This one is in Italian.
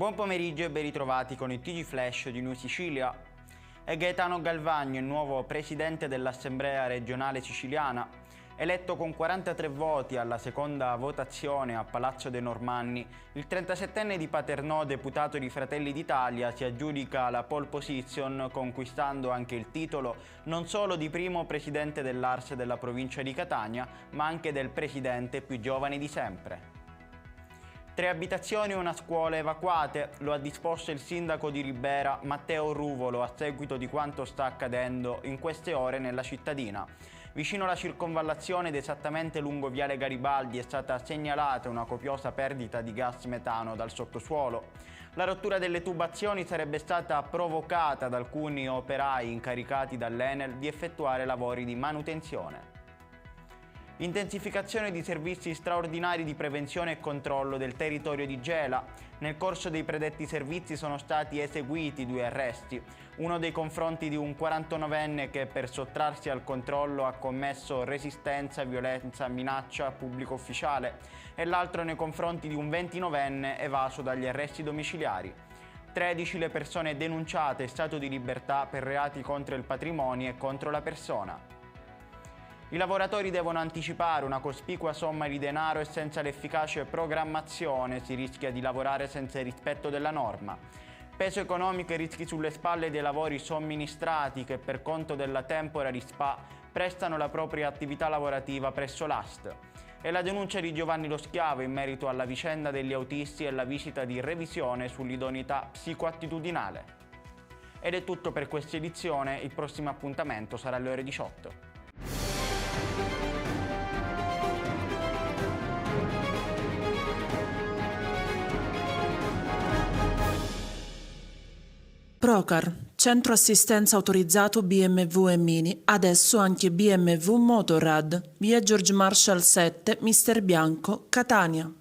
Buon pomeriggio e ben ritrovati con il TG Flash di New Sicilia. È Gaetano Galvagno, il nuovo presidente dell'Assemblea regionale siciliana. Eletto con 43 voti alla seconda votazione a Palazzo dei Normanni, il 37enne di Paternò, deputato di Fratelli d'Italia, si aggiudica la pole position, conquistando anche il titolo non solo di primo presidente dell'ARS della provincia di Catania, ma anche del presidente più giovane di sempre. 3 abitazioni e una scuola evacuate, lo ha disposto il sindaco di Ribera, Matteo Ruvolo, a seguito di quanto sta accadendo in queste ore nella cittadina. Vicino alla circonvallazione ed esattamente lungo Viale Garibaldi è stata segnalata una copiosa perdita di gas metano dal sottosuolo. La rottura delle tubazioni sarebbe stata provocata da alcuni operai incaricati dall'Enel di effettuare lavori di manutenzione. Intensificazione di servizi straordinari di prevenzione e controllo del territorio di Gela. Nel corso dei predetti servizi sono stati eseguiti 2 arresti, uno dei confronti di un 49enne che per sottrarsi al controllo ha commesso resistenza, violenza, minaccia a pubblico ufficiale, e l'altro nei confronti di un 29enne evaso dagli arresti domiciliari. 13 le persone denunciate in stato di libertà per reati contro il patrimonio e contro la persona. I lavoratori devono anticipare una cospicua somma di denaro e senza l'efficace programmazione si rischia di lavorare senza il rispetto della norma. Peso economico e rischi sulle spalle dei lavori somministrati che per conto della Temporary SpA prestano la propria attività lavorativa presso l'AST. E la denuncia di Giovanni Lo Schiavo in merito alla vicenda degli autisti e la visita di revisione sull'idoneità psicoattitudinale. Ed è tutto per questa edizione, il prossimo appuntamento sarà alle ore 18. Procar, centro assistenza autorizzato BMW e Mini, adesso anche BMW Motorrad, via George Marshall 7, Mister Bianco, Catania.